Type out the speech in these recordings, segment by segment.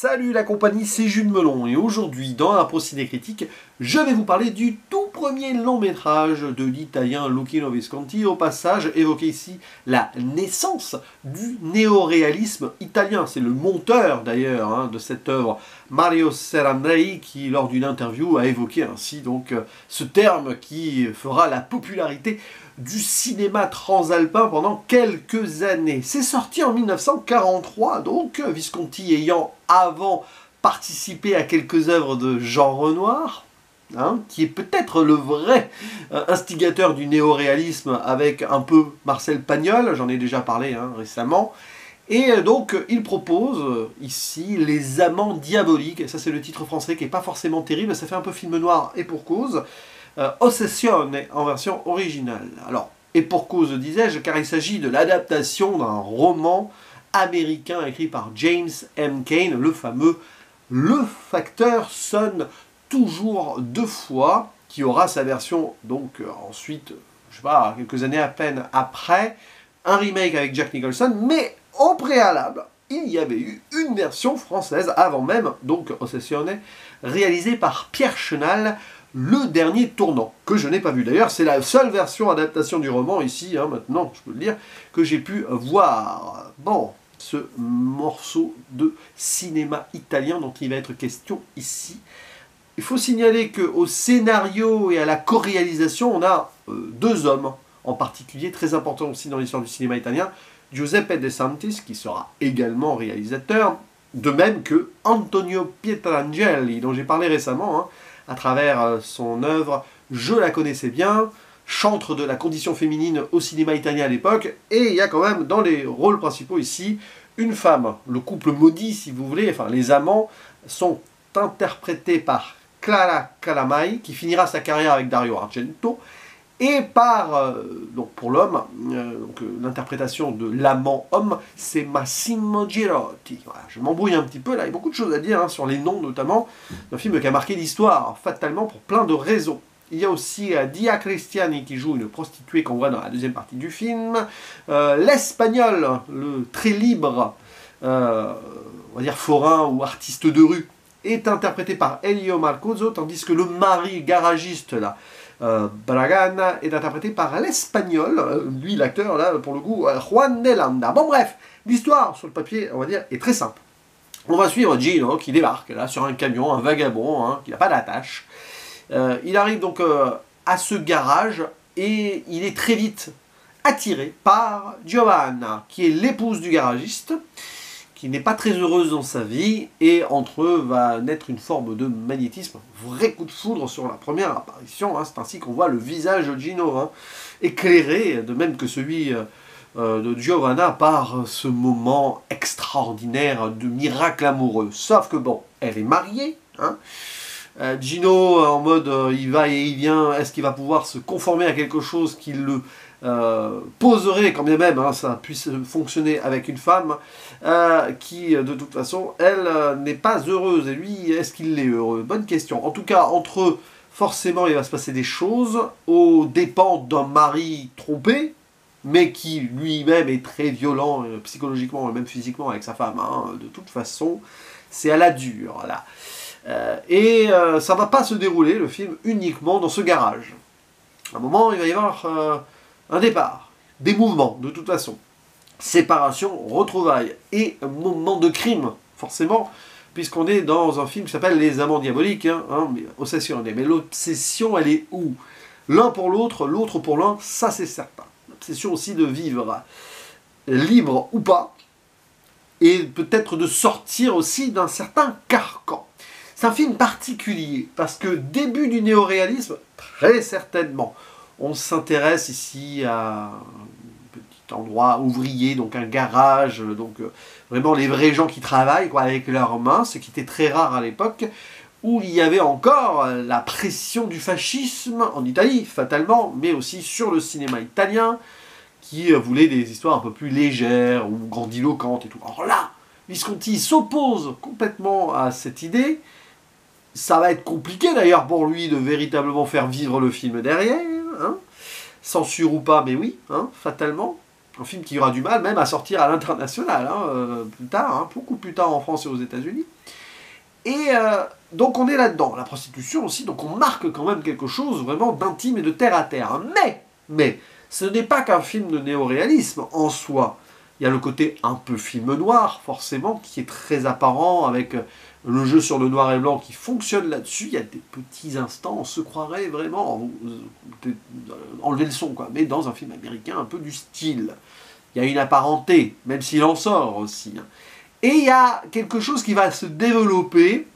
Salut la compagnie, c'est Jules Melon et aujourd'hui dans Impro Ciné Critique, je vais vous parler du tout premier long métrage de l'italien Luchino Visconti. Au passage, évoquer ici la naissance du néoréalisme italien. C'est le monteur d'ailleurs de cette œuvre, Mario Serrandei, qui lors d'une interview a évoqué ainsi donc ce terme qui fera la popularité du cinéma transalpin pendant quelques années. C'est sorti en 1943, donc Visconti ayant avant participé à quelques œuvres de Jean Renoir, qui est peut-être le vrai instigateur du néoréalisme avec un peu Marcel Pagnol, j'en ai déjà parlé récemment. Et donc, il propose ici Les Amants Diaboliques, et ça c'est le titre français qui n'est pas forcément terrible, ça fait un peu film noir et pour cause. Ossessione en version originale. Alors, et pour cause, disais-je, car il s'agit de l'adaptation d'un roman américain écrit par James M. Cain, le fameux Le facteur sonne toujours deux fois, qui aura sa version, donc ensuite, je sais pas, quelques années à peine après, un remake avec Jack Nicholson, mais au préalable, il y avait eu une version française, avant même, donc Ossessione, réalisée par Pierre Chenal, Le Dernier Tournant, que je n'ai pas vu. D'ailleurs, c'est la seule version adaptation du roman ici, maintenant, je peux le dire, que j'ai pu voir. Bon, ce morceau de cinéma italien dont il va être question ici. Il faut signaler qu'au scénario et à la co-réalisation, on a deux hommes, en particulier, très importants aussi dans l'histoire du cinéma italien, Giuseppe De Santis, qui sera également réalisateur, de même que Antonio Pietrangeli, dont j'ai parlé récemment, à travers son œuvre « Je la connaissais bien », chantre de la condition féminine au cinéma italien à l'époque, et il y a quand même dans les rôles principaux ici, une femme. Le couple maudit, si vous voulez, enfin les amants, sont interprétés par Clara Calamai, qui finira sa carrière avec Dario Argento, et par, donc pour l'homme, l'interprétation de l'amant homme, c'est Massimo Girotti. Voilà, je m'embrouille un petit peu, là, il y a beaucoup de choses à dire sur les noms, notamment, d'un film qui a marqué l'histoire, fatalement, pour plein de raisons. Il y a aussi Dia Cristiani qui joue une prostituée qu'on voit dans la deuxième partie du film. L'Espagnol, le très libre, on va dire forain ou artiste de rue, est interprété par Elio Marcoso, tandis que le mari garagiste, là, Bragana, est interprété par l'Espagnol, lui l'acteur, là, pour le coup, Juan de Landa. Bon bref, l'histoire, sur le papier, on va dire, est très simple. On va suivre Gino, qui débarque, là, sur un camion, un vagabond, qui n'a pas d'attache. Il arrive donc à ce garage, et il est très vite attiré par Giovanna, qui est l'épouse du garagiste, qui n'est pas très heureuse dans sa vie, et entre eux va naître une forme de magnétisme, un vrai coup de foudre sur la première apparition, c'est ainsi qu'on voit le visage de Gino, éclairé, de même que celui de Giovanna, par ce moment extraordinaire de miracle amoureux. Sauf que bon, elle est mariée, Gino en mode il va et il vient, est-ce qu'il va pouvoir se conformer à quelque chose qui le poserait, quand bien même ça puisse fonctionner avec une femme qui de toute façon elle n'est pas heureuse, et lui est-ce qu'il l'est heureux? Bonne question. En tout cas entre eux forcément il va se passer des choses aux dépens d'un mari trompé, mais qui lui-même est très violent psychologiquement et même physiquement avec sa femme, de toute façon c'est à la dure là. Ça va pas se dérouler le film uniquement dans ce garage. À un moment il va y avoir un départ, des mouvements, de toute façon. Séparation, retrouvailles, et moment de crime, forcément, puisqu'on est dans un film qui s'appelle Les Amants Diaboliques, Ossessione. Mais l'obsession, elle est où? L'un pour l'autre pour l'un, ça c'est certain. L'obsession aussi de vivre, libre ou pas, et peut-être de sortir aussi d'un certain carcan. C'est un film particulier, parce que début du néoréalisme, très certainement, on s'intéresse ici à un petit endroit ouvrier, donc un garage, donc vraiment les vrais gens qui travaillent avec leurs mains, ce qui était très rare à l'époque, où il y avait encore la pression du fascisme en Italie, fatalement, mais aussi sur le cinéma italien, qui voulait des histoires un peu plus légères ou grandiloquentes et tout. Alors là, Visconti s'oppose complètement à cette idée. Ça va être compliqué d'ailleurs pour lui de véritablement faire vivre le film derrière, censure ou pas, mais oui, fatalement. Un film qui aura du mal même à sortir à l'international, plus tard, beaucoup plus tard en France et aux États-Unis. Et donc on est là-dedans, la prostitution aussi, donc on marque quand même quelque chose vraiment d'intime et de terre à terre. Mais, ce n'est pas qu'un film de néoréalisme en soi. Il y a le côté un peu film noir, forcément, qui est très apparent, avec le jeu sur le noir et blanc qui fonctionne là-dessus. Il y a des petits instants, on se croirait vraiment, enlever le son, quoi, mais dans un film américain un peu du style. Il y a une apparenté, même s'il en sort aussi. Et il y a quelque chose qui va se développer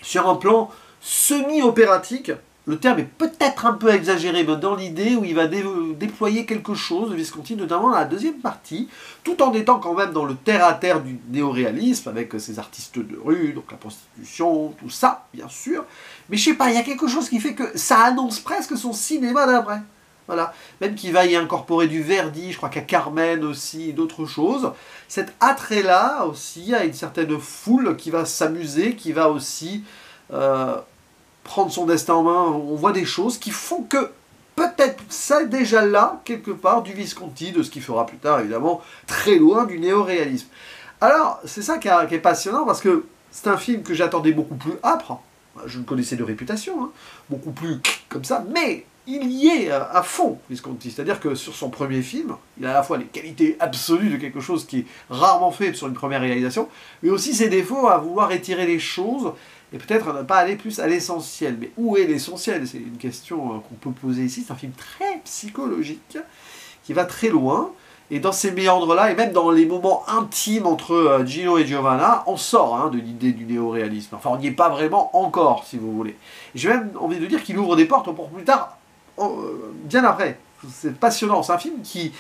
sur un plan semi-opératique. Le terme est peut-être un peu exagéré, mais dans l'idée où il va déployer quelque chose de Visconti, notamment dans la deuxième partie, tout en étant quand même dans le terre-à-terre du néoréalisme, avec ses artistes de rue, donc la prostitution, tout ça, bien sûr. Mais je sais pas, il y a quelque chose qui fait que ça annonce presque son cinéma d'après. Voilà. Même qu'il va y incorporer du Verdi, je crois qu'il y a Carmen aussi, d'autres choses. Cet attrait-là aussi a une certaine foule qui va s'amuser, qui va aussi prendre son destin en main. On voit des choses qui font que peut-être ça déjà là, quelque part, du Visconti, de ce qu'il fera plus tard, évidemment, très loin du néoréalisme. Alors, c'est ça qui est passionnant, parce que c'est un film que j'attendais beaucoup plus âpre. Je le connaissais de réputation, beaucoup plus comme ça, mais il y est à fond, Visconti. C'est-à-dire que sur son premier film, il a à la fois les qualités absolues de quelque chose qui est rarement fait sur une première réalisation, mais aussi ses défauts à vouloir étirer les choses, et peut-être à ne pas aller plus à l'essentiel. Mais où est l'essentiel? C'est une question qu'on peut poser ici. C'est un film très psychologique, qui va très loin, et dans ces méandres-là, et même dans les moments intimes entre Gino et Giovanna, on sort de l'idée du néoréalisme. Enfin, on n'y est pas vraiment encore, si vous voulez. J'ai même envie de dire qu'il ouvre des portes pour plus tard, bien après. C'est passionnant. C'est un film qui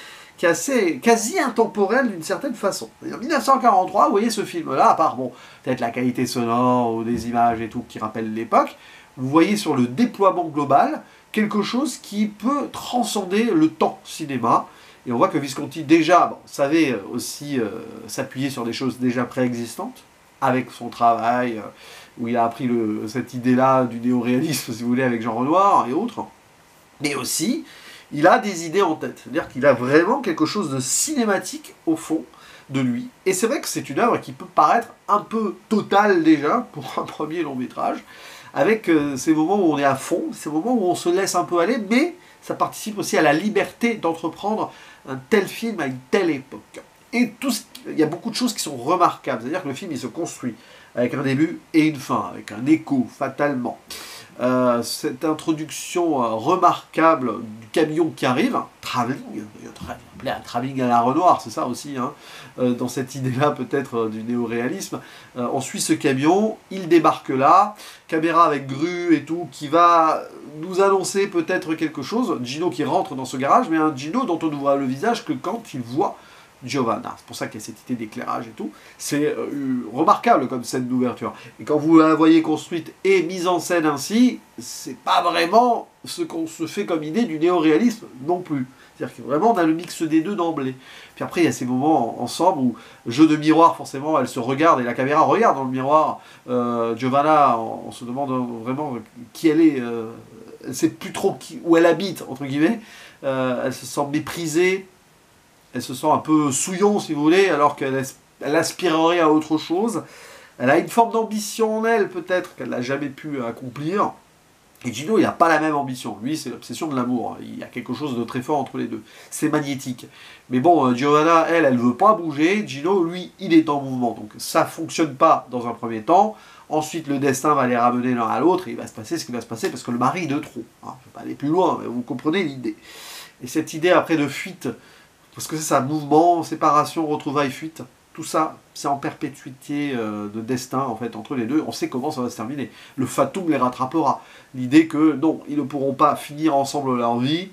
est assez quasi intemporel d'une certaine façon. En 1943, vous voyez ce film-là, à part peut-être la qualité sonore ou des images et tout qui rappellent l'époque, vous voyez sur le déploiement global quelque chose qui peut transcender le temps cinéma. Et on voit que Visconti déjà savait aussi s'appuyer sur des choses déjà préexistantes, avec son travail, où il a appris cette idée-là du néoréalisme, si vous voulez, avec Jean Renoir et autres. Mais aussi, il a des idées en tête. C'est-à-dire qu'il a vraiment quelque chose de cinématique au fond de lui. Et c'est vrai que c'est une œuvre qui peut paraître un peu totale déjà, pour un premier long métrage, avec ces moments où on est à fond, ces moments où on se laisse un peu aller, mais ça participe aussi à la liberté d'entreprendre un tel film à une telle époque. Et il y a beaucoup de choses qui sont remarquables. C'est-à-dire que le film il se construit avec un début et une fin, avec un écho, fatalement. Cette introduction remarquable du camion qui arrive, travelling, un travelling à la Renoir, c'est ça aussi, dans cette idée-là peut-être du néoréalisme. On suit ce camion, il débarque là, caméra avec grue et tout, qui va nous annoncer peut-être quelque chose. Gino qui rentre dans ce garage, mais un Gino dont on ne voit le visage que quand il voit Giovanna. C'est pour ça qu'il y a cette idée d'éclairage et tout. C'est remarquable comme scène d'ouverture. Et quand vous la voyez construite et mise en scène ainsi, c'est pas vraiment ce qu'on se fait comme idée du néoréalisme non plus. C'est-à-dire que vraiment on a le mix des deux d'emblée. Puis après il y a ces moments ensemble où, jeu de miroir forcément, elle se regarde et la caméra regarde dans le miroir Giovanna, on se demande vraiment qui elle est. Elle ne sait plus trop où elle habite, entre guillemets. Elle se sent méprisée. Elle se sent un peu souillon, si vous voulez, alors qu'elle aspirerait à autre chose. Elle a une forme d'ambition en elle, peut-être, qu'elle n'a jamais pu accomplir. Et Gino, il n'a pas la même ambition. Lui, c'est l'obsession de l'amour. Il y a quelque chose de très fort entre les deux. C'est magnétique. Mais bon, Giovanna, elle ne veut pas bouger. Gino, lui, il est en mouvement. Donc ça ne fonctionne pas dans un premier temps. Ensuite, le destin va les ramener l'un à l'autre. Et il va se passer ce qui va se passer parce que le mari est de trop. Je ne vais pas aller plus loin, mais vous comprenez l'idée. Et cette idée après de fuite... Parce que c'est ça, mouvement, séparation, retrouvailles, fuite, tout ça, c'est en perpétuité de destin, en fait, entre les deux. On sait comment ça va se terminer. Le fatum les rattrapera. L'idée que, non, ils ne pourront pas finir ensemble leur vie,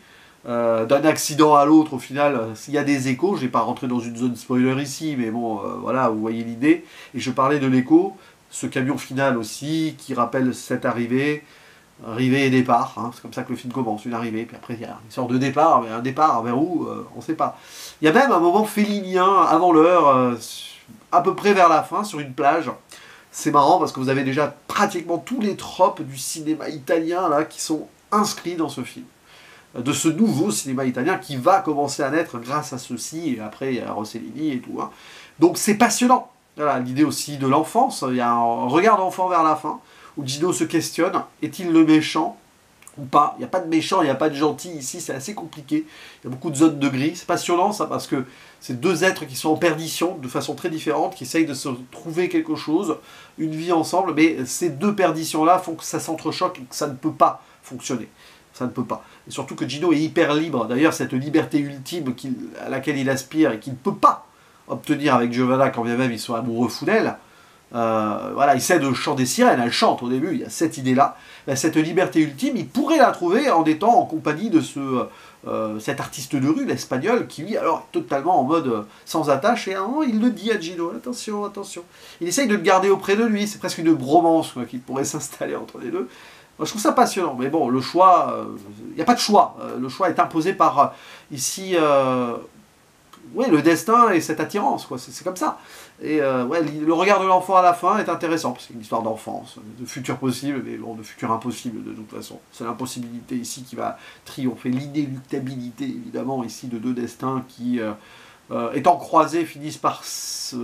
d'un accident à l'autre, au final, s'il y a des échos, je ne vais pas rentrer dans une zone spoiler ici, mais bon, voilà, vous voyez l'idée. Et je parlais de l'écho, ce camion final aussi, qui rappelle cette arrivée et départ, c'est comme ça que le film commence, une arrivée, puis après il y a une sorte de départ, mais un départ vers où, on ne sait pas. Il y a même un moment félinien, avant l'heure, à peu près vers la fin, sur une plage. C'est marrant parce que vous avez déjà pratiquement tous les tropes du cinéma italien là, qui sont inscrits dans ce film. de ce nouveau cinéma italien qui va commencer à naître grâce à ceci, et après il y a Rossellini et tout. Hein. Donc c'est passionnant. Voilà, l'idée aussi de l'enfance, il y a un regard d'enfant vers la fin, où Gino se questionne, est-il le méchant ou pas? Il n'y a pas de méchant, il n'y a pas de gentil ici, c'est assez compliqué. Il y a beaucoup de zones de gris. C'est passionnant ça, parce que c'est deux êtres qui sont en perdition de façon très différente, qui essayent de se trouver quelque chose, une vie ensemble, mais ces deux perditions-là font que ça s'entrechoque et que ça ne peut pas fonctionner. Ça ne peut pas. Et surtout que Gino est hyper libre. D'ailleurs, cette liberté ultime à laquelle il aspire et qu'il ne peut pas obtenir avec Giovanna, quand bien même ils sont amoureux fous d'elle, voilà, il sait de chant des sirènes, elle chante au début, il y a cette idée-là. Cette liberté ultime, il pourrait la trouver en étant en compagnie de cet artiste de rue, l'espagnol, qui lui, alors, est totalement en mode sans attache, et à un moment, il le dit à Gino, attention, attention. Il essaye de le garder auprès de lui, c'est presque une bromance qui pourrait s'installer entre les deux. Moi, je trouve ça passionnant, mais bon, le choix, il n'y a pas de choix. Le choix est imposé par, ici, oui, le destin et cette attirance, quoi. C'est comme ça. Et ouais, le regard de l'enfant à la fin est intéressant, parce que c'est une histoire d'enfance, de futur possible, mais bon, de futur impossible de toute façon. C'est l'impossibilité ici qui va triompher, l'inéluctabilité, évidemment, ici, de deux destins qui, étant croisés, finissent par se...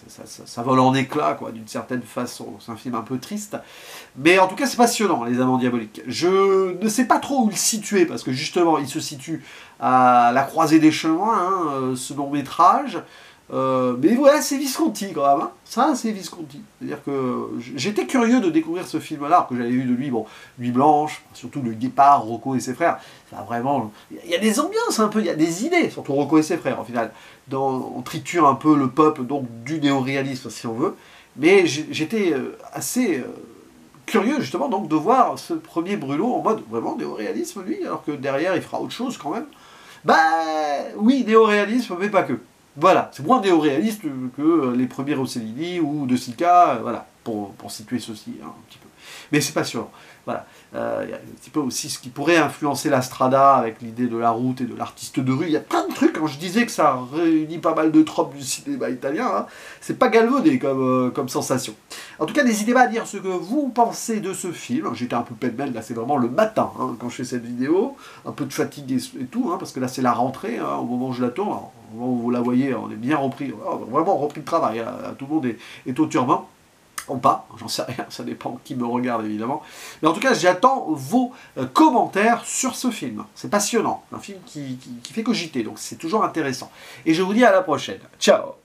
Ça vole en éclats, quoi, d'une certaine façon. C'est un film un peu triste. Mais en tout cas, c'est passionnant, Les Amants Diaboliques. Je ne sais pas trop où le situer, parce que justement, il se situe à la croisée des chemins, hein, ce long métrage. Mais ouais, c'est Visconti quand même. Hein. Ça, c'est Visconti. C'est-à-dire que j'étais curieux de découvrir ce film-là, alors que j'avais vu de lui, bon, Nuit Blanche, surtout Le Guépard, Rocco et ses frères. Enfin, vraiment, il y a des ambiances un peu, il y a des idées, surtout Rocco et ses frères, au final. On triture un peu le peuple, donc du néoréalisme, si on veut. Mais j'étais assez curieux, justement, donc, de voir ce premier Brûlot en mode vraiment néoréalisme, lui, alors que derrière, il fera autre chose quand même. Bah, oui, néoréalisme, mais pas que. Voilà, c'est moins néoréaliste que les premiers Rossellini ou De Sica, voilà, pour situer ceci hein, un petit peu. Mais c'est passionnant. Voilà. Il y a un petit peu aussi ce qui pourrait influencer la Strada avec l'idée de la route et de l'artiste de rue. Il y a plein de trucs. Quand je disais que ça réunit pas mal de tropes du cinéma italien, hein, c'est pas galvaudé comme sensation. En tout cas, n'hésitez pas à dire ce que vous pensez de ce film. J'étais un peu pêle-mêle, là c'est vraiment le matin hein, quand je fais cette vidéo. Un peu de fatigue et tout, hein, parce que là c'est la rentrée hein, au moment où je la tourne. Alors, au moment où vous la voyez, on est bien repris, vraiment repris de travail. Hein, tout le monde est au turbin. Ou pas, j'en sais rien, ça dépend qui me regarde évidemment. Mais en tout cas, j'attends vos commentaires sur ce film. C'est passionnant, un film qui fait cogiter, donc c'est toujours intéressant. Et je vous dis à la prochaine. Ciao!